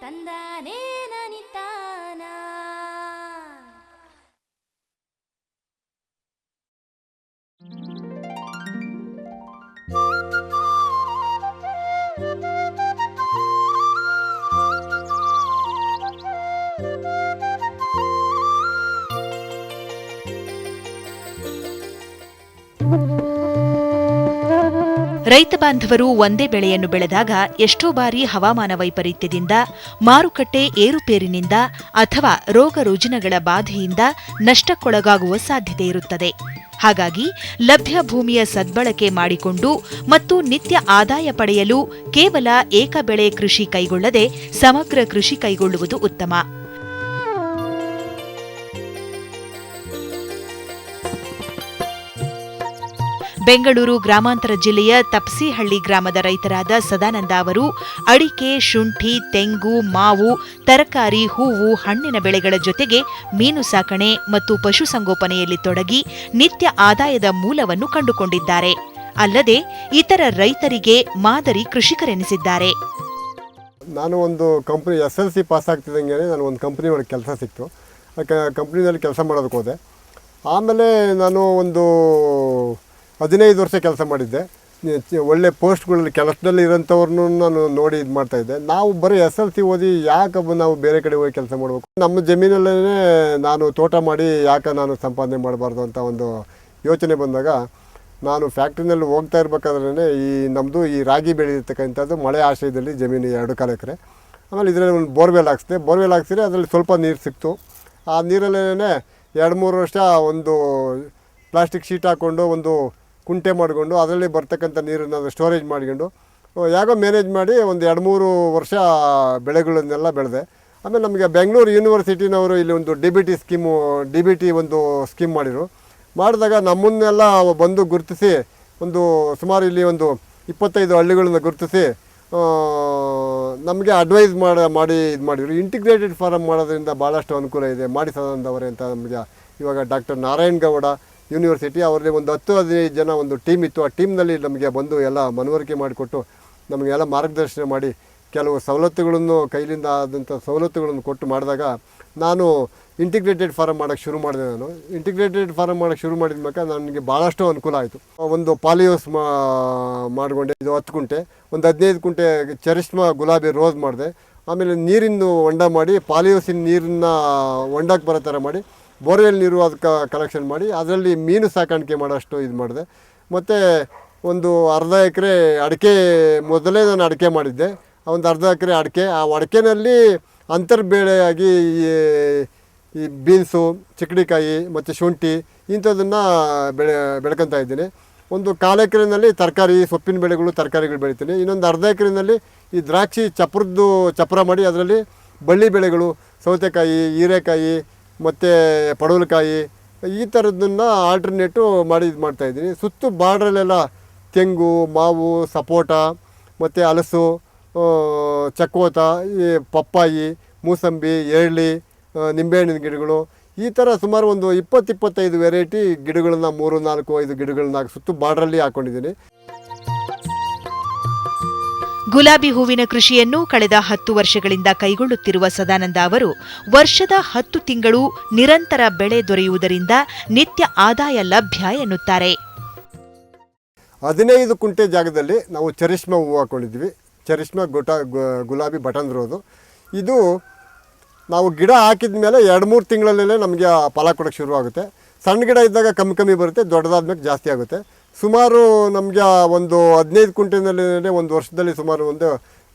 ತಂದಾನೇ ನನಿತಾನ. ರೈತ ಬಾಂಧವರು ಒಂದೇ ಬೆಳೆಯನ್ನು ಬೆಳೆದಾಗ ಎಷ್ಟೋ ಬಾರಿ ಹವಾಮಾನ ವೈಪರೀತ್ಯದಿಂದ, ಮಾರುಕಟ್ಟೆ ಏರುಪೇರಿನಿಂದ ಅಥವಾ ರೋಗ ರುಜಿನಗಳ ಬಾಧೆಯಿಂದ ನಷ್ಟಕ್ಕೊಳಗಾಗುವ ಸಾಧ್ಯತೆ ಇರುತ್ತದೆ. ಹಾಗಾಗಿ ಲಭ್ಯ ಭೂಮಿಯ ಸದ್ಬಳಕೆ ಮಾಡಿಕೊಂಡು ಮತ್ತು ನಿತ್ಯ ಆದಾಯ ಪಡೆಯಲು ಕೇವಲ ಏಕಬೆಳೆ ಕೃಷಿ ಕೈಗೊಳ್ಳದೆ ಸಮಗ್ರ ಕೃಷಿ ಕೈಗೊಳ್ಳುವುದು ಉತ್ತಮ. ಬೆಂಗಳೂರು ಗ್ರಾಮಾಂತರ ಜಿಲ್ಲೆಯ ತಪ್ಸಿಹಳ್ಳಿ ಗ್ರಾಮದ ರೈತರಾದ ಸದಾನಂದ ಅವರು ಅಡಿಕೆ, ಶುಂಠಿ, ತೆಂಗು, ಮಾವು, ತರಕಾರಿ, ಹೂವು, ಹಣ್ಣಿನ ಬೆಳೆಗಳ ಜೊತೆಗೆ ಮೀನು ಸಾಕಣೆ ಮತ್ತು ಪಶುಸಂಗೋಪನೆಯಲ್ಲಿ ತೊಡಗಿ ನಿತ್ಯ ಆದಾಯದ ಮೂಲವನ್ನು ಕಂಡುಕೊಂಡಿದ್ದಾರೆ. ಅಲ್ಲದೆ ಇತರ ರೈತರಿಗೆ ಮಾದರಿ ಕೃಷಿಕರೆನಿಸಿದ್ದಾರೆ. ನಾನು ಒಂದು ಕಂಪ್ನಿ SLC ಪಾಸ್ ಆಗ್ತಿದ್ದಂಗೆ ನಾನು ಒಂದು ಕಂಪ್ನಿ ಒಳಗೆ ಕೆಲಸ ಸಿಕ್ತು. ಕಂಪ್ನಿನಲ್ಲಿ ಕೆಲಸ ಮಾಡೋದಕ್ಕೆ ಹೋದೆ. ಆಮೇಲೆ ನಾನು ಒಂದು 15 ವರ್ಷ ಕೆಲಸ ಮಾಡಿದ್ದೆ. ಒಳ್ಳೆ ಪೋಸ್ಟ್ಗಳಲ್ಲಿ ಕೆಲಸದಲ್ಲಿ ಇರೋಂಥವ್ರನ್ನೂ ನಾನು ನೋಡಿ ಇದು ಮಾಡ್ತಾಯಿದ್ದೆ. ನಾವು ಬರೀ SLC ಓದಿ ಯಾಕೆ ನಾವು ಬೇರೆ ಕಡೆ ಹೋಗಿ ಕೆಲಸ ಮಾಡಬೇಕು, ನಮ್ಮ ಜಮೀನಲ್ಲೇ ನಾನು ತೋಟ ಮಾಡಿ ಯಾಕೆ ನಾನು ಸಂಪಾದನೆ ಮಾಡಬಾರ್ದು ಅಂತ ಒಂದು ಯೋಚನೆ ಬಂದಾಗ ನಾನು ಫ್ಯಾಕ್ಟ್ರಿನಲ್ಲಿ ಹೋಗ್ತಾ ಇರಬೇಕಾದ್ರೆ ಈ ನಮ್ಮದು ಈ ರಾಗಿ ಬೆಳೆದಿರ್ತಕ್ಕಂಥದ್ದು ಮಳೆ ಆಶ್ರಯದಲ್ಲಿ ಜಮೀನು 2 ಎಕರೆ. ಆಮೇಲೆ ಇದರಲ್ಲಿ ಒಂದು ಬೋರ್ವೆಲ್ ಹಾಕ್ಸಿದ್ರೆ ಅದರಲ್ಲಿ ಸ್ವಲ್ಪ ನೀರು ಸಿಕ್ತು. ಆ ನೀರಲ್ಲೇ 2-3 ವರ್ಷ ಒಂದು ಪ್ಲಾಸ್ಟಿಕ್ ಶೀಟ್ ಹಾಕ್ಕೊಂಡು ಒಂದು ಕುಂಟೆ ಮಾಡಿಕೊಂಡು ಅದರಲ್ಲಿ ಬರ್ತಕ್ಕಂಥ ನೀರನ್ನು ಸ್ಟೋರೇಜ್ ಮಾಡ್ಕೊಂಡು ಯಾಕೋ ಮ್ಯಾನೇಜ್ ಮಾಡಿ ಒಂದು 2-3 ವರ್ಷ ಬೆಳೆಗಳನ್ನೆಲ್ಲ ಬೆಳೆದೆ. ಆಮೇಲೆ ನಮಗೆ ಬೆಂಗಳೂರು ಯೂನಿವರ್ಸಿಟಿನವರು ಇಲ್ಲಿ ಒಂದು DBT ಒಂದು ಸ್ಕೀಮ್ ಮಾಡಿದಾಗ ನಮ್ಮನ್ನೆಲ್ಲ ಬಂದು ಗುರುತಿಸಿ ಒಂದು ಸುಮಾರು ಇಲ್ಲಿ ಒಂದು 25 ಹಳ್ಳಿಗಳನ್ನು ಗುರುತಿಸಿ ನಮಗೆ ಅಡ್ವೈಸ್ ಮಾಡಿ ಇದು ಮಾಡಿದರು. ಇಂಟಿಗ್ರೇಟೆಡ್ ಫಾರ್ಮ್ ಮಾಡೋದ್ರಿಂದ ಭಾಳಷ್ಟು ಅನುಕೂಲ ಇದೆ, ಮಾಡಿ ಸದಾನಂದವರೇ ಅಂತ ನಮಗೆ ಇವಾಗ ಡಾಕ್ಟರ್ ನಾರಾಯಣ್ ಗೌಡ ಯೂನಿವರ್ಸಿಟಿ ಅವರಲ್ಲಿ ಒಂದು 10-15 ಜನ ಒಂದು ಟೀಮ್ ಇತ್ತು. ಆ ಟೀಮ್ನಲ್ಲಿ ನಮಗೆ ಬಂದು ಎಲ್ಲ ಮನವರಿಕೆ ಮಾಡಿಕೊಟ್ಟು ನಮಗೆಲ್ಲ ಮಾರ್ಗದರ್ಶನ ಮಾಡಿ ಕೆಲವು ಸವಲತ್ತುಗಳನ್ನು ಕೈಲಿಂದ ಆದಂಥ ಸವಲತ್ತುಗಳನ್ನು ಕೊಟ್ಟು ಮಾಡಿದಾಗ ನಾನು ಇಂಟಿಗ್ರೇಟೆಡ್ ಫಾರ್ಮ್ ಮಾಡೋಕ್ಕೆ ಶುರು ಮಾಡಿದೆ. ಇಂಟಿಗ್ರೇಟೆಡ್ ಫಾರ್ಮ್ ಮಾಡೋಕ್ಕೆ ಶುರು ಮಾಡಿದ ಮೇಲೆ ನನಗೆ ಭಾಳಷ್ಟು ಅನುಕೂಲ ಆಯಿತು. ಒಂದು ಪಾಲಿಹೌಸ್ ಮಾಡಿಕೊಂಡೆ, ಇದು 10 ಗುಂಟೆ, ಒಂದು 15 ಗುಂಟೆ ಚರಿಷ್ಮಾ ಗುಲಾಬಿ ರೋಸ್ ಮಾಡಿದೆ. ಆಮೇಲೆ ನೀರಿನ ಹೊಂಡ ಮಾಡಿ ಪಾಲಿಹೌಸಿನ ನೀರನ್ನು ಹೊಂಡಕ್ಕೆ ಬರೋ ಥರ ಮಾಡಿ ಬೋರ್ವೆಲ್ ನೀರು ಅದಕ್ಕೆ ಕಲೆಕ್ಷನ್ ಮಾಡಿ ಅದರಲ್ಲಿ ಮೀನು ಸಾಕಾಣಿಕೆ ಮಾಡೋಷ್ಟು ಇದು ಮಾಡಿದೆ. ಮತ್ತು ಒಂದು ಅರ್ಧ ಎಕರೆ ಅಡಿಕೆ, ಮೊದಲೇ ನಾನು ಅಡಿಕೆ ಮಾಡಿದ್ದೆ. ಒಂದು ಅರ್ಧ ಎಕರೆ ಅಡಿಕೆ, ಆ ಅಡಿಕೆನಲ್ಲಿ ಅಂತರ್ಬೇಳೆಯಾಗಿ ಈ ಬೀನ್ಸು, ಚಿಕ್ಕಡಿಕಾಯಿ ಮತ್ತು ಶುಂಠಿ ಇಂಥದ್ದನ್ನು ಬೆಳ್ಕೊತಾ ಇದ್ದೀನಿ. ಒಂದು 1/4 ಎಕರೆನಲ್ಲಿ ತರಕಾರಿ, ಸೊಪ್ಪಿನ ಬೆಳೆಗಳು, ತರಕಾರಿಗಳು ಬೆಳಿತೀನಿ. ಇನ್ನೊಂದು ಅರ್ಧ ಎಕರೆನಲ್ಲಿ ಈ ದ್ರಾಕ್ಷಿ ಚಪ್ರ ಮಾಡಿ ಅದರಲ್ಲಿ ಬಳ್ಳಿ ಬೆಳೆಗಳು, ಸೌತೆಕಾಯಿ, ಹೀರೆಕಾಯಿ ಮತ್ತು ಪಡವಲಕಾಯಿ ಈ ಥರದ್ದನ್ನು ಆಲ್ಟರ್ನೇಟು ಮಾಡಿ ಇದು ಮಾಡ್ತಾಯಿದ್ದೀನಿ. ಸುತ್ತು ಬಾರ್ಡ್ರಲ್ಲೆಲ್ಲ ತೆಂಗು, ಮಾವು, ಸಪೋಟ ಮತ್ತು ಹಲಸು, ಚಕ್ಕೋತ, ಈ ಪಪ್ಪಾಯಿ, ಮೂಸಂಬಿ, ಎಳ್ಳಿ, ನಿಂಬೆಹಣ್ಣಿನ ಗಿಡಗಳು ಈ ಥರ ಸುಮಾರು ಒಂದು 20-25 ವೆರೈಟಿ ಗಿಡಗಳನ್ನ 3-4-5 ಗಿಡಗಳನ್ನ ಸುತ್ತು ಬಾರ್ಡ್ರಲ್ಲಿ ಹಾಕ್ಕೊಂಡಿದ್ದೀನಿ. ಗುಲಾಬಿ ಹೂವಿನ ಕೃಷಿಯನ್ನು ಕಳೆದ 10 ವರ್ಷಗಳಿಂದ ಕೈಗೊಳ್ಳುತ್ತಿರುವ ಸದಾನಂದ ಅವರು ವರ್ಷದ 10 ತಿಂಗಳು ನಿರಂತರ ಬೆಳೆ ದೊರೆಯುವುದರಿಂದ ನಿತ್ಯ ಆದಾಯ ಲಭ್ಯ ಎನ್ನುತ್ತಾರೆ. 15 ಕುಂಟೆ ಜಾಗದಲ್ಲಿ ನಾವು ಚರಿಷ್ಮಾ ಹೂವು ಹಾಕ್ಕೊಂಡಿದ್ವಿ. ಚರಿಷ್ಮಾ ಗುಲಾಬಿ ಬಟನ್ ರೋದು. ಇದು ನಾವು ಗಿಡ ಹಾಕಿದ ಮೇಲೆ 2-3 ತಿಂಗಳಲ್ಲೇ ನಮಗೆ ಫಲ ಕೊಡೋಕ್ಕೆ ಶುರುವಾಗುತ್ತೆ. ಸಣ್ಣ ಗಿಡ ಇದ್ದಾಗ ಕಮ್ಮಿ ಬರುತ್ತೆ, ದೊಡ್ಡದಾದ್ಮೇಲೆ ಜಾಸ್ತಿ ಆಗುತ್ತೆ. ಸುಮಾರು ನಮಗೆ ಒಂದು 15 ಕುಂಟೆನಲ್ಲಿ ಒಂದು ವರ್ಷದಲ್ಲಿ ಸುಮಾರು ಒಂದು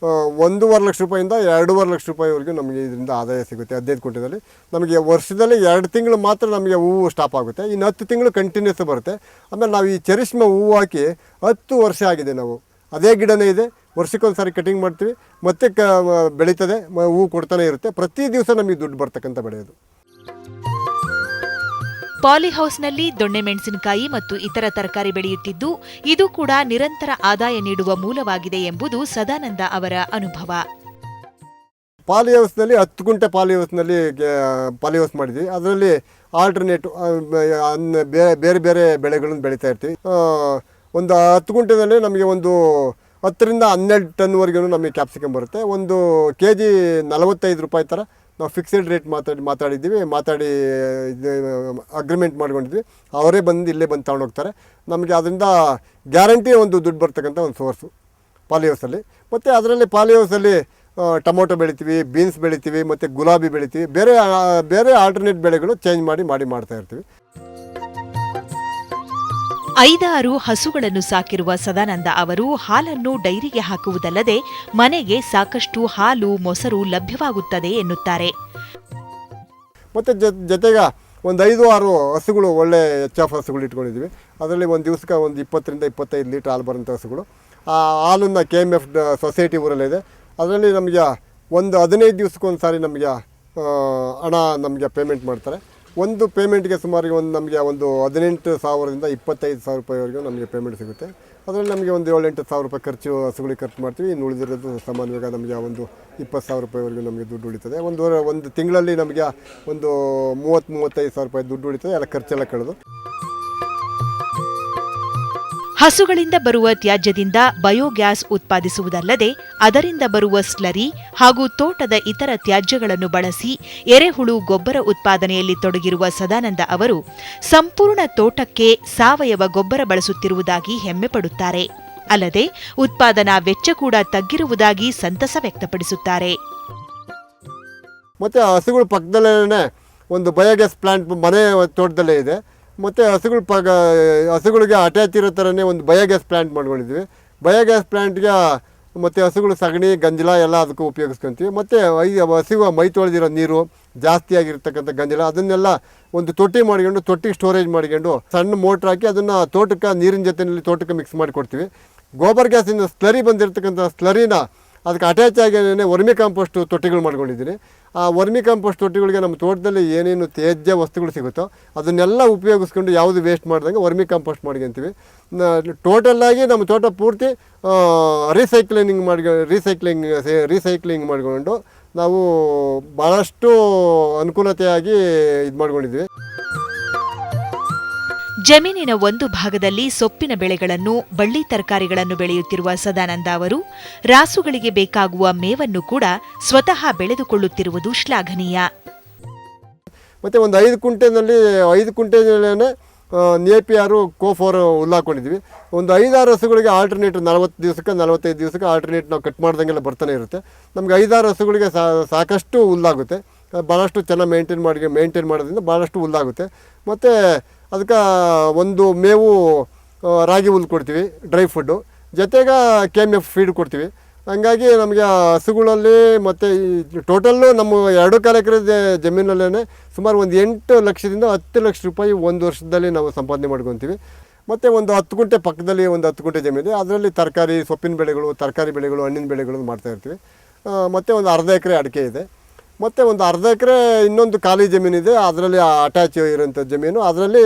1.5 ಲಕ್ಷ ರೂಪಾಯಿಂದ 2.5 ಲಕ್ಷ ರೂಪಾಯಿವರೆಗೂ ನಮಗೆ ಇದರಿಂದ ಆದಾಯ ಸಿಗುತ್ತೆ. 15 ಕುಂಟೆದಲ್ಲಿ ನಮಗೆ ವರ್ಷದಲ್ಲಿ 2 ತಿಂಗಳು ಮಾತ್ರ ನಮಗೆ ಹೂವು ಸ್ಟಾಪ್ ಆಗುತ್ತೆ. ಇನ್ನು 10 ತಿಂಗಳು ಕಂಟಿನ್ಯೂಸ್ ಬರುತ್ತೆ. ಆಮೇಲೆ ನಾವು ಈ ಚರಿಷ್ಮಾ ಹೂವು ಹಾಕಿ 10 ವರ್ಷ ಆಗಿದೆ. ನಾವು ಅದೇ ಗಿಡನೇ ಇದೆ, ವರ್ಷಕ್ಕೊಂದು ಸಾರಿ ಕಟಿಂಗ್ ಮಾಡ್ತೀವಿ, ಮತ್ತೆ ಬೆಳೀತದೆ, ಹೂವು ಕೊಡ್ತಾನೆ ಇರುತ್ತೆ. ಪ್ರತಿ ದಿವಸ ನಮಗೆ ದುಡ್ಡು ಬರ್ತಕ್ಕಂಥ ಬೆಳೆಯೋದು. ಪಾಲಿಹೌಸ್ನಲ್ಲಿ ದೊಣ್ಣೆ ಮೆಣಸಿನಕಾಯಿ ಮತ್ತು ಇತರ ತರಕಾರಿ ಬೆಳೆಯುತ್ತಿದ್ದು ಇದು ಕೂಡ ನಿರಂತರ ಆದಾಯ ನೀಡುವ ಮೂಲವಾಗಿದೆ ಎಂಬುದು ಸದಾನಂದ ಅವರ ಅನುಭವ. ಪಾಲಿಹೌಸ್ನಲ್ಲಿ 10 ಗುಂಟೆ ಪಾಲಿಹೌಸ್ ಮಾಡಿದ್ವಿ. ಅದರಲ್ಲಿ ಆಲ್ಟರ್ನೇಟ್ ಬೇರೆ ಬೇರೆ ಬೆಳೆಗಳನ್ನು ಬೆಳೀತಾ ಇರ್ತೀವಿ. ಒಂದು 10 ಗುಂಟೆನಲ್ಲಿ ನಮಗೆ ಒಂದು 10ರಿಂದ 12 ಟನ್ವರೆಗೂ ನಮಗೆ ಕ್ಯಾಪ್ಸಿಕಮ್ ಬರುತ್ತೆ. ಒಂದು ಕೆಜಿ 45 ರೂಪಾಯಿ ಥರ ನಾವು ಫಿಕ್ಸೆಡ್ ರೇಟ್ ಮಾತಾಡಿ ಅಗ್ರಿಮೆಂಟ್ ಮಾಡ್ಕೊಂಡಿದ್ವಿ. ಅವರೇ ಬಂದು ಇಲ್ಲೇ ಬಂದು ತಗೊಂಡೋಗ್ತಾರೆ. ನಮಗೆ ಅದರಿಂದ ಗ್ಯಾರಂಟಿ ಒಂದು ದುಡ್ಡು ಬರ್ತಕ್ಕಂಥ ಒಂದು ಸೋರ್ಸು ಪಾಲಿಹೌಸಲ್ಲಿ. ಮತ್ತು ಅದರಲ್ಲಿ ಪಾಲಿಹೌಸಲ್ಲಿ ಟೊಮೊಟೊ ಬೆಳಿತೀವಿ, ಬೀನ್ಸ್ ಬೆಳಿತೀವಿ, ಮತ್ತು ಗುಲಾಬಿ ಬೆಳಿತೀವಿ. ಬೇರೆ ಆಲ್ಟರ್ನೇಟ್ ಬೆಳೆಗಳು ಚೇಂಜ್ ಮಾಡಿ ಮಾಡ್ತಾ ಇರ್ತೀವಿ. 5-6 ಹಸುಗಳನ್ನು ಸಾಕಿರುವ ಸದಾನಂದ ಅವರು ಹಾಲನ್ನು ಡೈರಿಗೆ ಹಾಕುವುದಲ್ಲದೆ ಮನೆಗೆ ಸಾಕಷ್ಟು ಹಾಲು ಮೊಸರು ಲಭ್ಯವಾಗುತ್ತದೆ ಎನ್ನುತ್ತಾರೆ. ಮತ್ತು ಜೊತೆಗೆ ಒಂದು 5-6 ಹಸುಗಳು ಒಳ್ಳೆ HF ಹಸುಗಳು ಇಟ್ಕೊಂಡಿದ್ದೀವಿ. ಅದರಲ್ಲಿ ಒಂದು ದಿವಸಕ್ಕೆ ಒಂದು 20ರಿಂದ 25 ಲೀಟ್ರ್ ಹಾಲು ಬರೋಂಥ ಹಸುಗಳು. ಆ ಹಾಲನ್ನು KMF ಸೊಸೈಟಿ ಊರಲ್ಲಿದೆ. ಅದರಲ್ಲಿ ನಮಗೆ ಒಂದು 15 ದಿವಸಕ್ಕೊಂದು ಸಾರಿ ನಮಗೆ ಹಣ ನಮಗೆ ಪೇಮೆಂಟ್ ಮಾಡ್ತಾರೆ. ಒಂದು ಪೇಮೆಂಟ್ಗೆ ಸುಮಾರು ನಮಗೆ ಒಂದು 18,000ರಿಂದ 25,000 ರೂಪಾಯಿವರೆಗೂ ನಮಗೆ ಪೇಮೆಂಟ್ ಸಿಗುತ್ತೆ. ಅದರಲ್ಲಿ ನಮಗೆ ಒಂದು 7-8 ಸಾವಿರ ರೂಪಾಯಿ ಹಸುಗಳಿಗೆ ಖರ್ಚು ಮಾಡ್ತೀವಿ. ಇನ್ನು ಉಳಿದಿರೋದು ಸಾಮಾನ್ಯವಾಗಿ ನಮಗೆ ಒಂದು 20,000 ರೂಪಾಯಿವರೆಗೂ ನಮಗೆ ದುಡ್ಡು ಉಳಿತದೆ. ಒಂದು ತಿಂಗಳಲ್ಲಿ ನಮಗೆ ಒಂದು 30-35 ಸಾವಿರ ರೂಪಾಯಿ ದುಡ್ಡು ಉಳಿತದೆ, ಎಲ್ಲ ಖರ್ಚೆಲ್ಲ ಕಳೆದು. ಹಸುಗಳಿಂದ ಬರುವ ತ್ಯಾಜ್ಯದಿಂದ ಬಯೋಗ್ಯಾಸ್ ಉತ್ಪಾದಿಸುವುದಲ್ಲದೆ ಅದರಿಂದ ಬರುವ ಸ್ಲರಿ ಹಾಗೂ ತೋಟದ ಇತರ ತ್ಯಾಜ್ಯಗಳನ್ನು ಬಳಸಿ ಎರೆಹುಳು ಗೊಬ್ಬರ ಉತ್ಪಾದನೆಯಲ್ಲಿ ತೊಡಗಿರುವ ಸದಾನಂದ ಅವರು ಸಂಪೂರ್ಣ ತೋಟಕ್ಕೆ ಸಾವಯವ ಗೊಬ್ಬರ ಬಳಸುತ್ತಿರುವುದಾಗಿ ಹೆಮ್ಮೆ ಪಡುತ್ತಾರೆ. ಅಲ್ಲದೆ ಉತ್ಪಾದನಾ ವೆಚ್ಚ ಕೂಡ ತಗ್ಗಿರುವುದಾಗಿ ಸಂತಸ ವ್ಯಕ್ತಪಡಿಸುತ್ತಾರೆ. ಮತ್ತು ಹಸುಗಳ ಪಕ್ಕದಲ್ಲೇ ಒಂದು ಬಯೋಗ್ಯಾಸ್ ಪ್ಲಾಂಟ್ ಮನೆ ತೋಟದಲ್ಲೇ ಇದೆ. ಮತ್ತು ಹಸುಗಳಿಗೆ ಅಟ್ಯಾಚ್ ಇರೋ ಥರನೇ ಒಂದು ಬಯೋಗ್ಯಾಸ್ ಪ್ಲ್ಯಾಂಟ್ ಮಾಡ್ಕೊಂಡಿದ್ವಿ. ಬಯೋಗ್ಯಾಸ್ ಪ್ಲ್ಯಾಂಟ್ಗೆ ಮತ್ತು ಹಸುಗಳು ಸಗಣಿ ಗಂಜಲ ಎಲ್ಲ ಅದಕ್ಕೂ ಉಪಯೋಗಿಸ್ಕೊತೀವಿ. ಮತ್ತು ಹಸುವು ಮೈ ತೊಳೆದಿರೋ ನೀರು ಜಾಸ್ತಿ ಆಗಿರ್ತಕ್ಕಂಥ ಗಂಜಲ ಅದನ್ನೆಲ್ಲ ಒಂದು ತೊಟ್ಟಿ ಮಾಡ್ಕೊಂಡು ತೊಟ್ಟಿಗೆ ಸ್ಟೋರೇಜ್ ಮಾಡ್ಕೊಂಡು ಸಣ್ಣ ಮೋಟ್ರ್ ಹಾಕಿ ಅದನ್ನು ತೋಟಕ್ಕೆ ನೀರಿನ ಜೊತೆಯಲ್ಲಿ ತೋಟಕ್ಕೆ ಮಿಕ್ಸ್ ಮಾಡಿ ಕೊಡ್ತೀವಿ. ಗೋಬರ್ ಗ್ಯಾಸಿಂದ ಸ್ಲರಿ ಬಂದಿರತಕ್ಕಂಥ ಸ್ಲರಿನ ಅದಕ್ಕೆ ಅಟ್ಯಾಚ್ ಆಗಿ ವರ್ಮಿ ಕಾಂಪೋಸ್ಟ್ ತೊಟ್ಟಿಗಳು ಮಾಡ್ಕೊಂಡಿದ್ದೀನಿ. ಆ ವರ್ಮಿ ಕಾಂಪೋಸ್ಟ್ ತೊಟ್ಟಿಗಳಿಗೆ ನಮ್ಮ ತೋಟದಲ್ಲಿ ಏನೇನು ತ್ಯಾಜ್ಯ ವಸ್ತುಗಳು ಸಿಗುತ್ತೋ ಅದನ್ನೆಲ್ಲ ಉಪಯೋಗಿಸ್ಕೊಂಡು ಯಾವುದು ವೇಸ್ಟ್ ಮಾಡ್ದಂಗೆ ವರ್ಮಿ ಕಾಂಪೋಸ್ಟ್ ಮಾಡ್ಕೊತೀವಿ. ಟೋಟಲ್ಲಾಗಿ ನಮ್ಮ ತೋಟ ಪೂರ್ತಿ ರೀಸೈಕ್ಲಿಂಗ್ ಮಾಡಿಕೊಂಡು ನಾವು ಭಾಳಷ್ಟು ಅನುಕೂಲತೆಯಾಗಿ ಇದು ಮಾಡ್ಕೊಂಡಿದ್ವಿ. ಜಮೀನಿನ ಒಂದು ಭಾಗದಲ್ಲಿ ಸೊಪ್ಪಿನ ಬೆಳೆಗಳನ್ನು, ಬಳ್ಳಿ ತರಕಾರಿಗಳನ್ನು ಬೆಳೆಯುತ್ತಿರುವ ಸದಾನಂದ ಅವರು ರಾಸುಗಳಿಗೆ ಬೇಕಾಗುವ ಮೇವನ್ನು ಕೂಡ ಸ್ವತಃ ಬೆಳೆದುಕೊಳ್ಳುತ್ತಿರುವುದು ಶ್ಲಾಘನೀಯ. ಮತ್ತು ಒಂದು 5 ಕುಂಟೆನಲ್ಲೇ ನೇಪಿಯಾರು ಕೋಫೋರ್ ಹುಲ್ಲಾಕೊಂಡಿದ್ವಿ. ಒಂದು 5-6 ಹಸುಗಳಿಗೆ ಆಲ್ಟರ್ನೇಟ್ 40 ದಿವಸಕ್ಕೆ 45 ದಿವಸಕ್ಕೆ ಆಲ್ಟರ್ನೇಟ್ ನಾವು ಕಟ್ ಮಾಡ್ದಂಗೆಲ್ಲ ಬರ್ತಾನೆ ಇರುತ್ತೆ. ನಮಗೆ 5-6 ಹಸುಗಳಿಗೆ ಸಾಕಷ್ಟು ಹುಲ್ಲಾಗುತ್ತೆ. ಭಾಳಷ್ಟು ಚೆನ್ನಾಗಿ ಮೇಂಟೈನ್ ಮಾಡೋದ್ರಿಂದ ಭಾಳಷ್ಟು ಹುಲ್ಲಾಗುತ್ತೆ. ಮತ್ತು ಅದಕ್ಕೆ ಒಂದು ಮೇವು ರಾಗಿ ಹುಲ್ಲು ಕೊಡ್ತೀವಿ, ಡ್ರೈ ಫುಡ್ಡು, ಜೊತೆಗೆ KMF ಫೀಡ್ ಕೊಡ್ತೀವಿ. ಹಂಗಾಗಿ ನಮಗೆ ಹಸುಗಳಲ್ಲಿ ಮತ್ತು ಈ ಟೋಟಲ್ಲು ನಮ್ಮ 2 ಎಕರೆ ಜಮೀನಲ್ಲೇ ಸುಮಾರು ಒಂದು 8 ಲಕ್ಷದಿಂದ 10 ಲಕ್ಷ ರೂಪಾಯಿ ಒಂದು ವರ್ಷದಲ್ಲಿ ನಾವು ಸಂಪಾದನೆ ಮಾಡ್ಕೊತೀವಿ. ಮತ್ತು ಒಂದು 10 ಗುಂಟೆ ಪಕ್ಕದಲ್ಲಿ ಒಂದು 10 ಗುಂಟೆ ಜಮೀನಿದೆ. ಅದರಲ್ಲಿ ತರಕಾರಿ, ಸೊಪ್ಪಿನ ಬೆಳೆಗಳು, ತರಕಾರಿ ಬೆಳೆಗಳು, ಹಣ್ಣಿನ ಬೆಳೆಗಳು ಮಾಡ್ತಾಯಿರ್ತೀವಿ. ಮತ್ತು ಒಂದು ಅರ್ಧ ಎಕರೆ ಅಡಿಕೆ ಇದೆ. ಮತ್ತು ಒಂದು ಅರ್ಧ ಎಕರೆ ಇನ್ನೊಂದು ಖಾಲಿ ಜಮೀನಿದೆ, ಅದರಲ್ಲಿ ಅಟ್ಯಾಚ್ ಇರೋಂಥ ಜಮೀನು. ಅದರಲ್ಲಿ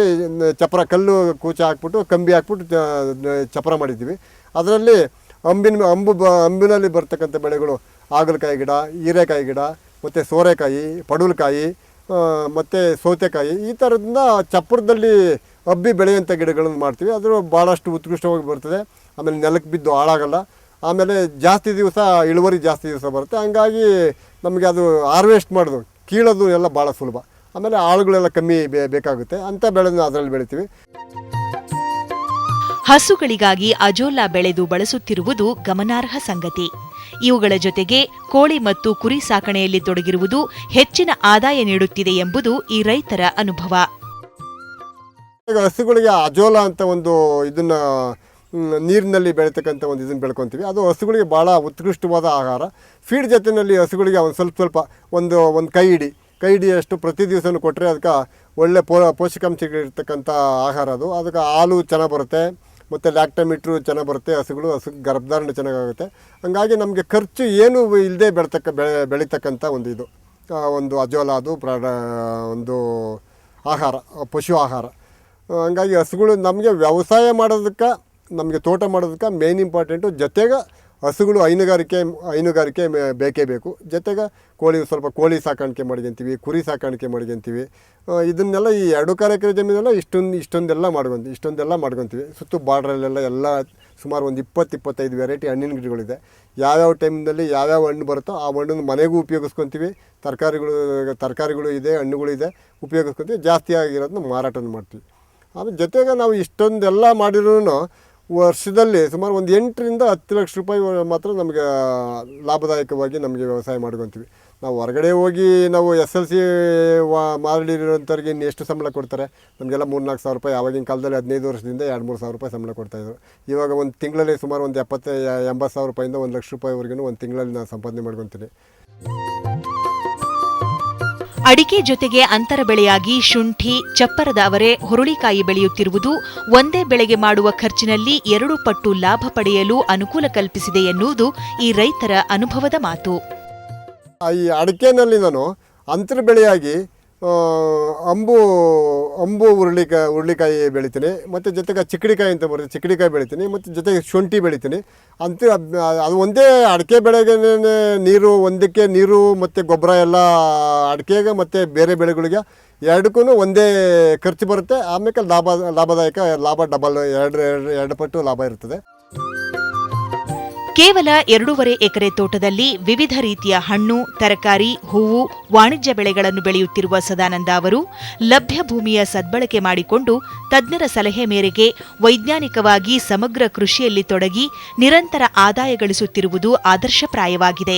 ಚಪ್ರ ಕಲ್ಲು ಕೂಚ ಹಾಕ್ಬಿಟ್ಟು ಕಂಬಿ ಹಾಕ್ಬಿಟ್ಟು ಚಪ್ರ ಮಾಡಿದ್ದೀವಿ. ಅದರಲ್ಲಿ ಅಂಬಿನಲ್ಲಿ ಬರ್ತಕ್ಕಂಥ ಬೆಳೆಗಳು ಹಾಗಲಕಾಯಿ ಗಿಡ, ಹೀರೆಕಾಯಿ ಗಿಡ, ಮತ್ತು ಸೋರೆಕಾಯಿ, ಪಡವಲಕಾಯಿ, ಮತ್ತು ಸೌತೆಕಾಯಿ, ಈ ಥರದಿಂದ ಚಪ್ರದಲ್ಲಿ ಹಬ್ಬಿ ಬೆಳೆಯುವಂಥ ಗಿಡಗಳನ್ನು ಮಾಡ್ತೀವಿ. ಅದು ಭಾಳಷ್ಟು ಉತ್ಕೃಷ್ಟವಾಗಿ ಬರ್ತದೆ. ಆಮೇಲೆ ನೆಲಕ್ಕೆ ಬಿದ್ದು ಹಾಳಾಗಲ್ಲ. ಆಮೇಲೆ ಇಳುವರಿ ಜಾಸ್ತಿ ದಿವಸ ಬರುತ್ತೆ. ಹಂಗಾಗಿ ನಮಗೆ ಅದು ಹಾರ್ವೆಸ್ಟ್ ಮಾಡೋದು, ಕೀಳೋದು ಎಲ್ಲ ಭಾಳ ಸುಲಭ. ಆಮೇಲೆ ಆಳುಗಳೆಲ್ಲ ಕಮ್ಮಿ ಬೇಕಾಗುತ್ತೆ. ಅಂಥ ಬೆಳೆನ ಅದರಲ್ಲಿ ಬೆಳಿತೀವಿ. ಹಸುಗಳಿಗಾಗಿ ಅಜೋಲಾ ಬೆಳೆದು ಬಳಸುತ್ತಿರುವುದು ಗಮನಾರ್ಹ ಸಂಗತಿ. ಇವುಗಳ ಜೊತೆಗೆ ಕೋಳಿ ಮತ್ತು ಕುರಿ ಸಾಕಣೆಯಲ್ಲಿ ತೊಡಗಿರುವುದು ಹೆಚ್ಚಿನ ಆದಾಯ ನೀಡುತ್ತಿದೆ ಎಂಬುದು ಈ ರೈತರ ಅನುಭವ. ಹಸುಗಳಿಗೆ ಅಜೋಲಾ ಅಂತ ಒಂದು ಇದನ್ನು ನೀರಿನಲ್ಲಿ ಬೆಳೀತಕ್ಕಂಥ ಒಂದು ಇದನ್ನು ಬೆಳ್ಕೊತೀವಿ. ಅದು ಹಸುಗಳಿಗೆ ಭಾಳ ಉತ್ಕೃಷ್ಟವಾದ ಆಹಾರ. ಫೀಡ್ ಜೊತೆಯಲ್ಲಿ ಹಸುಗಳಿಗೆ ಒಂದು ಸ್ವಲ್ಪ ಒಂದು ಕೈ ಹಿಡಿಯಷ್ಟು ಪ್ರತಿ ದಿವಸನೂ ಕೊಟ್ಟರೆ ಅದಕ್ಕೆ ಒಳ್ಳೆ ಪೋಷಕಾಂಶಗಳಿರ್ತಕ್ಕಂಥ ಆಹಾರ ಅದು. ಅದಕ್ಕೆ ಹಾಲು ಚೆನ್ನಾಗಿ ಬರುತ್ತೆ, ಮತ್ತು ಲ್ಯಾಕ್ಟೋಮೀಟ್ರು ಚೆನ್ನಾಗಿ ಬರುತ್ತೆ. ಹಸು ಗರ್ಭಧಾರಣೆ ಚೆನ್ನಾಗಾಗುತ್ತೆ. ಹಂಗಾಗಿ ನಮಗೆ ಖರ್ಚು ಏನು ಇಲ್ಲದೆ ಬೆಳೀತಕ್ಕಂಥ ಒಂದು ಅಜೋಲಾ ಅದು ಒಂದು ಆಹಾರ, ಪಶು ಆಹಾರ. ಹಂಗಾಗಿ ಹಸುಗಳು ನಮಗೆ ವ್ಯವಸಾಯ ಮಾಡೋದಕ್ಕೆ, ನಮಗೆ ತೋಟ ಮಾಡೋದಕ್ಕೆ ಮೇನ್ ಇಂಪಾರ್ಟೆಂಟು. ಜೊತೆಗೆ ಹಸುಗಳು ಹೈನುಗಾರಿಕೆ ಬೇಕೇ ಬೇಕು. ಜೊತೆಗೆ ಸ್ವಲ್ಪ ಕೋಳಿ ಸಾಕಾಣಿಕೆ ಮಾಡ್ಕೊಂತೀವಿ, ಕುರಿ ಸಾಕಾಣಿಕೆ ಮಾಡ್ಕೊಂತೀವಿ. ಇದನ್ನೆಲ್ಲ ಈ 2 ಎಕರೆ ಜಮೀನೆಲ್ಲ ಇಷ್ಟೊಂದೆಲ್ಲ ಮಾಡ್ಕೊತೀವಿ. ಸುತ್ತು ಬಾರ್ಡ್ರಲ್ಲೆಲ್ಲ ಎಲ್ಲ ಸುಮಾರು ಒಂದು 20-25 ವೆರೈಟಿ ಹಣ್ಣಿನ ಗಿಡಗಳಿದೆ. ಯಾವ್ಯಾವ ಟೈಮ್ನಲ್ಲಿ ಯಾವ್ಯಾವ ಹಣ್ಣು ಬರುತ್ತೋ ಆ ಹಣ್ಣನ್ನು ಮನೆಗೂ ಉಪಯೋಗಿಸ್ಕೊತೀವಿ. ತರಕಾರಿಗಳು ಇದೆ, ಹಣ್ಣುಗಳು ಇದೆ, ಉಪಯೋಗಿಸ್ಕೊತೀವಿ. ಜಾಸ್ತಿ ಆಗಿರೋದನ್ನ ಮಾರಾಟ ಮಾಡ್ತೀವಿ. ಆಮೇಲೆ ಜೊತೆಗೆ ನಾವು ಇಷ್ಟೊಂದೆಲ್ಲ ಮಾಡಿರೂ ವರ್ಷದಲ್ಲಿ ಸುಮಾರು ಒಂದು 8 to 10 ಲಕ್ಷ ರೂಪಾಯಿ ಮಾತ್ರ ನಮಗೆ ಲಾಭದಾಯಕವಾಗಿ ನಮಗೆ ವ್ಯವಸಾಯ ಮಾಡ್ಕೊತೀವಿ. ನಾವು ಹೊರಗಡೆ ಹೋಗಿ ನಾವು SLC ಮಾಡಿರೋಂಥವ್ರಿಗೆ ಇನ್ನು ಎಷ್ಟು ಸಂಬಳ ಕೊಡ್ತಾರೆ? ನಮಗೆಲ್ಲ 3-4 ಸಾವಿರ ರೂಪಾಯಿ. ಆವಾಗಿನ ಕಾಲದಲ್ಲಿ 15 ವರ್ಷದಿಂದ 2-3 ಸಾವಿರ ರೂಪಾಯಿ ಸಂಬಳ ಕೊಡ್ತಾಯಿದ್ರು. ಇವಾಗ ಒಂದು ತಿಂಗಳಲ್ಲಿ ಸುಮಾರು ಒಂದು 70-80 ಸಾವಿರ ರೂಪಾಯಿಂದ 1 ಲಕ್ಷ ರೂಪಾಯಿವರೆಗೂ ಒಂದು ತಿಂಗಳಲ್ಲಿ ನಾನು ಸಂಪಾದನೆ ಮಾಡ್ಕೊತೀನಿ. ಅಡಿಕೆ ಜೊತೆಗೆ ಅಂತರ ಬೆಳೆಯಾಗಿ ಶುಂಠಿ, ಚಪ್ಪರದ ಅವರೆ, ಹುರುಳಿಕಾಯಿ ಬೆಳೆಯುತ್ತಿರುವುದು ಒಂದೇ ಬೆಳೆಗೆ ಮಾಡುವ ಖರ್ಚಿನಲ್ಲಿ 2 ಪಟ್ಟು ಲಾಭ ಪಡೆಯಲು ಅನುಕೂಲ ಕಲ್ಪಿಸಿದೆ ಎನ್ನುವುದು ಈ ರೈತರ ಅನುಭವದ ಮಾತು. ಈ ಅಡಿಕೆನಲ್ಲಿ ನಾನು ಅಂತರ ಬೆಳೆಯಾಗಿ ಅಂಬು ಹುರುಳಿಕಾಯಿ ಬೆಳಿತೀನಿ, ಮತ್ತು ಜೊತೆಗೆ ಚಿಕ್ಕಡಿಕಾಯಿ ಅಂತ ಬರುತ್ತೆ, ಚಿಕ್ಕಡಿಕಾಯಿ ಬೆಳಿತೀನಿ, ಮತ್ತು ಜೊತೆಗೆ ಶುಂಠಿ ಬೆಳಿತೀನಿ. ಅದು ಒಂದೇ ಅಡಿಕೆ ಬೆಳೆಗೆ ನೀರು ಮತ್ತು ಗೊಬ್ಬರ ಎಲ್ಲ ಅಡಿಕೆಗೆ ಮತ್ತು ಬೇರೆ ಬೆಳೆಗಳಿಗೆ ಎರಡಕ್ಕೂ ಒಂದೇ ಖರ್ಚು ಬರುತ್ತೆ. ಆಮೇಲೆ ಲಾಭ ಡಬಲ್ 2 ಪಟ್ಟು ಲಾಭ ಇರ್ತದೆ. ಕೇವಲ 2.5 ಎಕರೆ ತೋಟದಲ್ಲಿ ವಿವಿಧ ರೀತಿಯ ಹಣ್ಣು, ತರಕಾರಿ, ಹೂವು, ವಾಣಿಜ್ಯ ಬೆಳೆಗಳನ್ನು ಬೆಳೆಯುತ್ತಿರುವ ಸದಾನಂದ ಅವರು ಲಭ್ಯ ಭೂಮಿಯ ಸದ್ಬಳಕೆ ಮಾಡಿಕೊಂಡು ತಜ್ಞರ ಸಲಹೆ ಮೇರೆಗೆ ವೈಜ್ಞಾನಿಕವಾಗಿ ಸಮಗ್ರ ಕೃಷಿಯಲ್ಲಿ ತೊಡಗಿ ನಿರಂತರ ಆದಾಯ ಗಳಿಸುತ್ತಿರುವುದು ಆದರ್ಶಪ್ರಾಯವಾಗಿದೆ.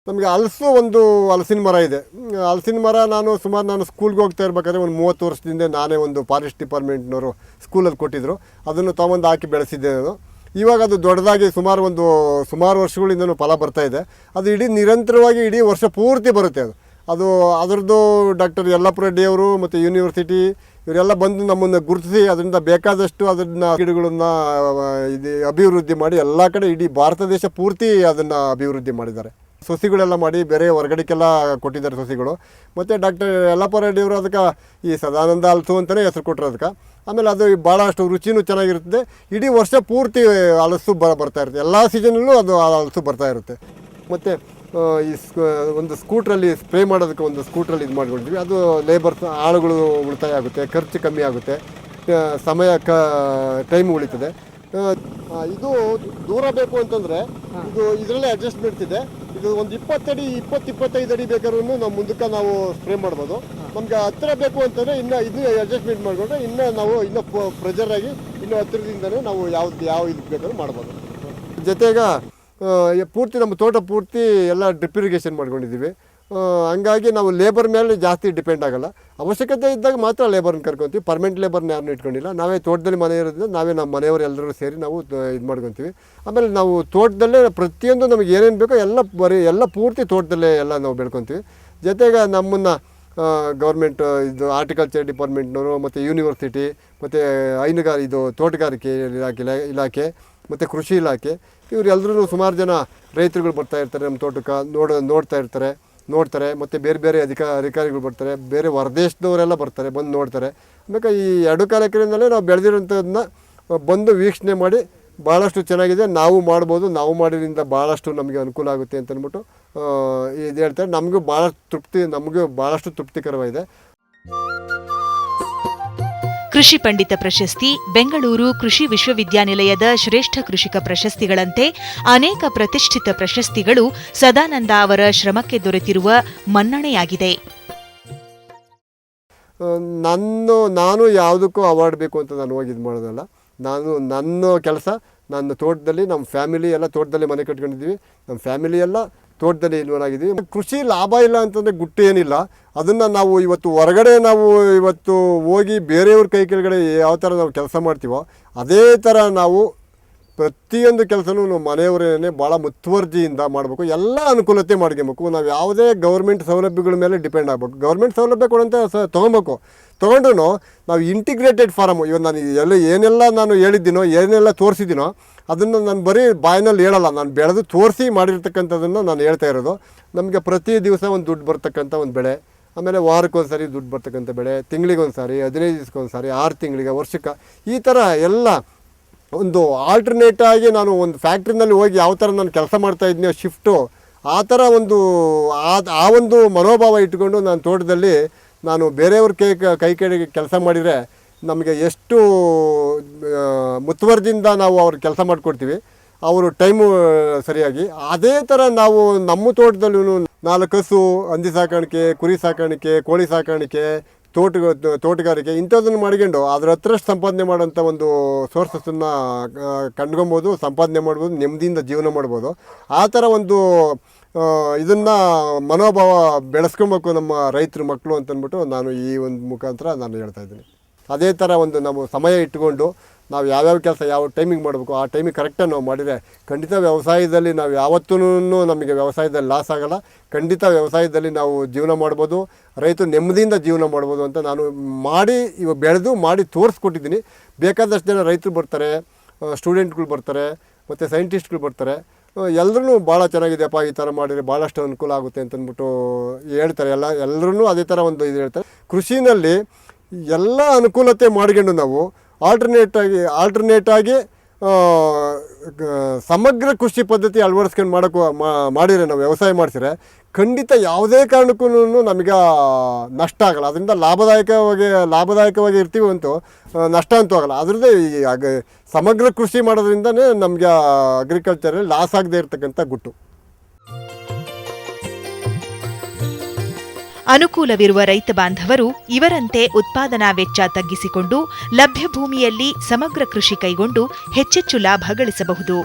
ನಮಗೆ ಹಲಸಿನ ಮರ ಇದೆ. ಹಲಸಿನ ಮರ ನಾನು ಸ್ಕೂಲ್ಗೆ ಹೋಗ್ತಾ ಇರ್ಬೇಕಾದ್ರೆ ಒಂದು 30 ವರ್ಷದಿಂದ ನಾನೇ ಒಂದು ಫಾರೆಸ್ಟ್ ಡಿಪಾರ್ಟ್ಮೆಂಟ್ನವರು ಸ್ಕೂಲಲ್ಲಿ ಕೊಟ್ಟಿದ್ದರು. ಅದನ್ನು ತೊಗೊಂಡು ಹಾಕಿ ಬೆಳೆಸಿದ್ದೆ ನಾನು. ಇವಾಗ ಅದು ದೊಡ್ಡದಾಗಿ ಸುಮಾರು ವರ್ಷಗಳಿಂದನೂ ಫಲ ಬರ್ತಾ ಇದೆ. ಅದು ನಿರಂತರವಾಗಿ ಇಡೀ ವರ್ಷ ಪೂರ್ತಿ ಬರುತ್ತೆ. ಅದರದ್ದು ಡಾಕ್ಟರ್ ಯಲ್ಲಪ್ಪ ರೆಡ್ಡಿ ಅವರು ಮತ್ತು ಯೂನಿವರ್ಸಿಟಿ ಇವರೆಲ್ಲ ಬಂದು ನಮ್ಮನ್ನು ಗುರುತಿಸಿ ಅದರಿಂದ ಬೇಕಾದಷ್ಟು ಗಿಡಗಳನ್ನು ಅಭಿವೃದ್ಧಿ ಮಾಡಿ ಎಲ್ಲ ಕಡೆ ಇಡೀ ಭಾರತ ದೇಶ ಪೂರ್ತಿ ಅದನ್ನು ಅಭಿವೃದ್ಧಿ ಮಾಡಿದ್ದಾರೆ. ಸಸಿಗಳೆಲ್ಲ ಮಾಡಿ ಬೇರೆ ಹೊರಗಡೆಗೆಲ್ಲ ಕೊಟ್ಟಿದ್ದಾರೆ ಸಸಿಗಳು. ಮತ್ತು ಡಾಕ್ಟರ್ ಯಲ್ಲಪ್ಪ ರೆಡ್ಡಿ ಅವರು ಅದಕ್ಕೆ ಈ ಸದಾನಂದ ಹಲಸು ಅಂತಲೇ ಹೆಸರು ಕೊಟ್ಟರು ಅದಕ್ಕೆ. ಆಮೇಲೆ ಅದು ಭಾಳಷ್ಟು ರುಚಿನೂ ಚೆನ್ನಾಗಿರ್ತದೆ. ಇಡೀ ವರ್ಷ ಪೂರ್ತಿ ಹಲಸು ಬರ್ತಾ ಇರುತ್ತೆ. ಎಲ್ಲ ಸೀಸನಲ್ಲೂ ಅದು ಹಲಸು ಬರ್ತಾ ಇರುತ್ತೆ. ಮತ್ತು ಒಂದು ಸ್ಕೂಟ್ರಲ್ಲಿ ಸ್ಪ್ರೇ ಮಾಡೋದಕ್ಕೆ ಒಂದು ಸ್ಕೂಟ್ರಲ್ಲಿ ಇದು ಮಾಡ್ಕೊಂಡಿದ್ವಿ. ಅದು ಲೇಬರ್ಸ್ ಆಳುಗಳು ಉಳಿತಾಯ ಆಗುತ್ತೆ, ಖರ್ಚು ಕಮ್ಮಿ ಆಗುತ್ತೆ, ಟೈಮ್ ಉಳಿತದೆ. ಇದು ದೂರ ಬೇಕು ಅಂತಂದರೆ ಇದರಲ್ಲೇ ಅಡ್ಜಸ್ಟ್ಮೆಂಟ್ ಇದೆ. ಇದು ಒಂದು 20-25 ಅಡಿ ಬೇಕಾದ್ರೂ ನಾವು ಮುಂದಕ್ಕೆ ನಾವು ಸ್ಪ್ರೇ ಮಾಡ್ಬೋದು. ನಮಗೆ ಹತ್ತಿರ ಬೇಕು ಅಂತಂದರೆ ಇದು ಅಡ್ಜಸ್ಟ್ಮೆಂಟ್ ಮಾಡಿಕೊಂಡ್ರೆ ಇನ್ನೂ ಪ್ರೆಜರ್ ಆಗಿ ಇನ್ನೂ ಹತ್ತಿರದಿಂದಲೇ ನಾವು ಯಾವ ಇದಕ್ಕೆ ಬೇಕಾದ್ರೂ ಮಾಡ್ಬೋದು. ಜೊತೆಗೆ ಪೂರ್ತಿ ನಮ್ಮ ತೋಟ ಪೂರ್ತಿ ಎಲ್ಲ ಡ್ರಿಪ್ ಇರಿಗೇಷನ್ ಮಾಡ್ಕೊಂಡಿದ್ದೀವಿ. ಹಂಗಾಗಿ ನಾವು ಲೇಬರ್ ಮೇಲೆ ಜಾಸ್ತಿ ಡಿಪೆಂಡ್ ಆಗೋಲ್ಲ. ಅವಶ್ಯಕತೆ ಇದ್ದಾಗ ಮಾತ್ರ ಲೇಬರ್ನ ಕರ್ಕೊತೀವಿ. ಪರ್ಮನೆಂಟ್ ಲೇಬರ್ನ ಯಾರನ್ನೂ ಇಟ್ಕೊಂಡಿಲ್ಲ. ನಾವೇ ತೋಟದಲ್ಲಿ ಮನೆ ಇರೋದ್ರಿಂದ ನಮ್ಮ ಮನೆಯವರು ಎಲ್ಲರೂ ಸೇರಿ ನಾವು ಇದು ಮಾಡ್ಕೊತೀವಿ. ಆಮೇಲೆ ನಾವು ತೋಟದಲ್ಲೇ ಪ್ರತಿಯೊಂದು ನಮಗೆ ಏನೇನು ಬೇಕೋ ಎಲ್ಲ ಪೂರ್ತಿ ತೋಟದಲ್ಲೇ ಎಲ್ಲ ನಾವು ಬೆಳ್ಕೊತೀವಿ. ಜೊತೆಗೆ ನಮ್ಮನ್ನು ಗೌರ್ಮೆಂಟ್ ಆರ್ಟಿಕಲ್ಚರ್ ಡಿಪಾರ್ಟ್ಮೆಂಟ್ನವರು ಮತ್ತು ಯೂನಿವರ್ಸಿಟಿ ಮತ್ತು ತೋಟಗಾರಿಕೆ ಇಲಾಖೆ ಮತ್ತು ಕೃಷಿ ಇಲಾಖೆ ಇವರೆಲ್ಲರೂ ಸುಮಾರು ಜನ ರೈತರುಗಳು ಬರ್ತಾಯಿರ್ತಾರೆ ನಮ್ಮ ತೋಟಕ್ಕೆ ನೋಡ್ತಾರೆ. ಮತ್ತು ಬೇರೆ ಅಧಿಕಾರಿಗಳು ಬರ್ತಾರೆ, ಬೇರೆ ಹೊರದೇಶದವರೆಲ್ಲ ಬಂದು ನೋಡ್ತಾರೆ. ಆಮೇಲೆ ಈ 2 ಎಕರೆಯಿಂದಲೇ ನಾವು ಬೆಳೆದಿರೋಂಥದ್ದನ್ನ ಬಂದು ವೀಕ್ಷಣೆ ಮಾಡಿ ಭಾಳಷ್ಟು ಚೆನ್ನಾಗಿದೆ, ನಾವು ಮಾಡ್ಬೋದು, ನಾವು ಮಾಡಿದ್ರಿಂದ ಭಾಳಷ್ಟು ನಮಗೆ ಅನುಕೂಲ ಆಗುತ್ತೆ ಅಂತ ಅಂದ್ಬಿಟ್ಟು ಇದು ಹೇಳ್ತಾರೆ. ನಮಗೂ ಭಾಳಷ್ಟು ತೃಪ್ತಿಕರವಾಗಿದೆ. ಕೃಷಿ ಪಂಡಿತ ಪ್ರಶಸ್ತಿ, ಬೆಂಗಳೂರು ಕೃಷಿ ವಿಶ್ವವಿದ್ಯಾನಿಲಯದ ಶ್ರೇಷ್ಠ ಕೃಷಿಕ ಪ್ರಶಸ್ತಿಗಳಂತೆ ಅನೇಕ ಪ್ರತಿಷ್ಠಿತ ಪ್ರಶಸ್ತಿಗಳು ಸದಾನಂದ ಅವರ ಶ್ರಮಕ್ಕೆ ದೊರೆತಿರುವ ಮನ್ನಣೆಯಾಗಿದೆ. ನಾನು ಯಾವುದಕ್ಕೂ ಅವಾರ್ಡ್ ಬೇಕು ಅಂತ ನಾನು ಹೋಗಿ ಇದು ಮಾಡೋದಲ್ಲ. ನನ್ನ ಕೆಲಸ ನನ್ನ ತೋಟದಲ್ಲಿ, ನಮ್ಮ ಫ್ಯಾಮಿಲಿ ಎಲ್ಲ ತೋಟದಲ್ಲಿ ಮನೆ ಕಟ್ಕೊಂಡಿದ್ದೀವಿ. ನಮ್ಮ ಫ್ಯಾಮಿಲಿ ಎಲ್ಲ ತೋಟದಲ್ಲಿ ಇನ್ವಾಲ್ವ್ ಆಗಿದ್ದೀವಿ. ಕೃಷಿ ಲಾಭ ಇಲ್ಲ ಅಂತಂದರೆ ಗುಟ್ಟು ಏನಿಲ್ಲ. ಅದನ್ನು ನಾವು ಹೊರಗಡೆ ಹೋಗಿ ಬೇರೆಯವ್ರ ಕೈ ಕೆಳಗಡೆ ಯಾವ ಥರ ನಾವು ಕೆಲಸ ಮಾಡ್ತೀವೋ ಅದೇ ಥರ ನಾವು ಪ್ರತಿಯೊಂದು ಕೆಲಸನೂ ನಾವು ಮನೆಯವರೇ ಭಾಳ ಮುತುವರ್ಜಿಯಿಂದ ಮಾಡಬೇಕು. ಎಲ್ಲ ಅನುಕೂಲತೆ ಮಾಡ್ಕೊಬೇಕು. ನಾವು ಯಾವುದೇ ಗೌರ್ಮೆಂಟ್ ಸೌಲಭ್ಯಗಳ ಮೇಲೆ ಡಿಪೆಂಡ್ ಆಗಬೇಕು. ಗೌರ್ಮೆಂಟ್ ಸೌಲಭ್ಯ ಕೊಡೋಂಥ ತೊಗೊಂಡ್ರು ನಾವು ಇಂಟಿಗ್ರೇಟೆಡ್ ಫಾರಮು ನಾನು ಏನೆಲ್ಲ ನಾನು ಹೇಳಿದ್ದೀನೋ ಏನೆಲ್ಲ ತೋರಿಸಿದ್ದೀನೋ ಅದನ್ನು ನಾನು ಬರೀ ಬಾಯಿನಲ್ಲಿ ಹೇಳಲ್ಲ, ನಾನು ಬೆಳೆದು ತೋರಿಸಿ ಮಾಡಿರ್ತಕ್ಕಂಥದ್ದನ್ನು ನಾನು ಹೇಳ್ತಾ ಇರೋದು. ನಮಗೆ ಪ್ರತಿ ದಿವಸ ಒಂದು ದುಡ್ಡು ಬರ್ತಕ್ಕಂಥ ಒಂದು ಬೆಳೆ, ಆಮೇಲೆ ವಾರಕ್ಕೊಂದು ದುಡ್ಡು ಬರ್ತಕ್ಕಂಥ ಬೆಳೆ, ತಿಂಗಳಿಗೊಂದು 15 ದಿವಸಕ್ಕೊಂದು 6 ತಿಂಗಳಿಗೆ, ವರ್ಷಕ್ಕೆ, ಈ ಥರ ಎಲ್ಲ ಒಂದು ಆಲ್ಟರ್ನೇಟ್ ಆಗಿ ನಾನು ಒಂದು ಫ್ಯಾಕ್ಟ್ರಿನಲ್ಲಿ ಹೋಗಿ ಯಾವ ಥರ ನಾನು ಕೆಲಸ ಮಾಡ್ತಾ ಇದ್ನೋ ಶಿಫ್ಟು, ಆ ಥರ ಒಂದು ಆ ಒಂದು ಮನೋಭಾವ ಇಟ್ಕೊಂಡು ನಾನು ತೋಟದಲ್ಲಿ ನಾನು ಬೇರೆಯವ್ರ ಕೈ ಕೆಳಗೆ ಕೆಲಸ ಮಾಡಿದರೆ ನಮಗೆ ಎಷ್ಟು ಮುತುವರ್ಜಿಯಿಂದ ನಾವು ಅವ್ರ ಕೆಲಸ ಮಾಡಿಕೊಡ್ತೀವಿ, ಅವರು ಟೈಮು ಸರಿಯಾಗಿ ಅದೇ ಥರ ನಾವು ನಮ್ಮ ತೋಟದಲ್ಲೂ 4 ಹಸು, ಹಂದಿ ಸಾಕಾಣಿಕೆ, ಕುರಿ ಸಾಕಾಣಿಕೆ, ಕೋಳಿ ಸಾಕಾಣಿಕೆ, ತೋಟಗಾರಿಕೆ ಇಂಥದ್ದನ್ನು ಮಾಡ್ಕೊಂಡು ಅದ್ರ ಹತ್ರಷ್ಟು ಸಂಪಾದನೆ ಮಾಡೋಂಥ ಒಂದು ಸೋರ್ಸಸ್ಸನ್ನು ಕಂಡ್ಕೊಬೋದು, ಸಂಪಾದನೆ ಮಾಡ್ಬೋದು, ನೆಮ್ಮದಿಯಿಂದ ಜೀವನ ಮಾಡ್ಬೋದು. ಆ ಥರ ಒಂದು ಇದನ್ನು ಮನೋಭಾವ ಬೆಳೆಸ್ಕೊಬೇಕು ನಮ್ಮ ರೈತರು ಮಕ್ಕಳು ಅಂತಂದ್ಬಿಟ್ಟು ನಾನು ಈ ಒಂದು ಮುಖಾಂತರ ನಾನು ಹೇಳ್ತಾ ಇದ್ದೀನಿ. ಅದೇ ಥರ ಒಂದು ನಾವು ಸಮಯ ಇಟ್ಕೊಂಡು ನಾವು ಯಾವ್ಯಾವ ಕೆಲಸ ಯಾವ ಟೈಮಿಗೆ ಮಾಡಬೇಕು ಆ ಟೈಮಿಗೆ ಕರೆಕ್ಟಾಗಿ ನಾವು ಮಾಡಿದರೆ ಖಂಡಿತ ವ್ಯವಸಾಯದಲ್ಲಿ ನಾವು ಯಾವತ್ತೂ ನಮಗೆ ವ್ಯವಸಾಯದಲ್ಲಿ ಲಾಸ್ ಆಗೋಲ್ಲ. ಖಂಡಿತ ವ್ಯವಸಾಯದಲ್ಲಿ ನಾವು ಜೀವನ ಮಾಡ್ಬೋದು, ರೈತರು ನೆಮ್ಮದಿಯಿಂದ ಜೀವನ ಮಾಡ್ಬೋದು ಅಂತ ನಾನು ಇವಾಗ ಬೆಳೆದು ಮಾಡಿ ತೋರಿಸ್ಕೊಟ್ಟಿದ್ದೀನಿ. ಬೇಕಾದಷ್ಟು ಜನ ರೈತರು ಬರ್ತಾರೆ, ಸ್ಟೂಡೆಂಟ್ಗಳು ಬರ್ತಾರೆ, ಮತ್ತು ಸೈಂಟಿಸ್ಟ್ಗಳು ಬರ್ತಾರೆ. ಎಲ್ಲರೂ ಭಾಳ ಚೆನ್ನಾಗಿದೆಯಪ್ಪ, ಈ ಥರ ಮಾಡಿದರೆ ಭಾಳಷ್ಟು ಅನುಕೂಲ ಆಗುತ್ತೆ ಅಂತಂದ್ಬಿಟ್ಟು ಹೇಳ್ತಾರೆ. ಎಲ್ಲರೂ ಅದೇ ಥರ ಒಂದು ಇದು ಹೇಳ್ತಾರೆ. ಕೃಷಿನಲ್ಲಿ ಎಲ್ಲ ಅನುಕೂಲತೆ ಮಾಡ್ಕೊಂಡು ನಾವು ಆಲ್ಟರ್ನೇಟ್ ಆಗಿ ಸಮಗ್ರ ಕೃಷಿ ಪದ್ಧತಿ ಅಳವಡಿಸ್ಕೊಂಡು ಮಾಡಿದರೆ ನಾವು ವ್ಯವಸಾಯ ಮಾಡಿಸಿದ್ರೆ ಖಂಡಿತ ಯಾವುದೇ ಕಾರಣಕ್ಕೂ ನಮಗೆ ನಷ್ಟ ಆಗಲ್ಲ. ಅದರಿಂದ ಲಾಭದಾಯಕವಾಗಿ ಇರ್ತೀವಿ ಅಂತೂ ನಷ್ಟ ಅಂತೂ ಆಗಲ್ಲ. ಅದರದ್ದೇ ಸಮಗ್ರ ಕೃಷಿ ಮಾಡೋದ್ರಿಂದನೇ ನಮಗೆ ಅಗ್ರಿಕಲ್ಚರಲ್ಲಿ ಲಾಸ್ ಆಗದೆ ಇರತಕ್ಕಂಥ ಗುಟ್ಟು. ಅನುಕೂಲವಿರುವ ರೈತ ಬಾಂಧವರು ಇವರಂತೆ ಉತ್ಪಾದನಾ ವೆಚ್ಚ ತಗ್ಗಿಸಿಕೊಂಡು ಲಭ್ಯ ಭೂಮಿಯಲ್ಲಿ ಸಮಗ್ರ ಕೃಷಿ ಕೈಗೊಂಡು ಹೆಚ್ಚೆಚ್ಚು ಲಾಭ ಗಳಿಸಬಹುದು.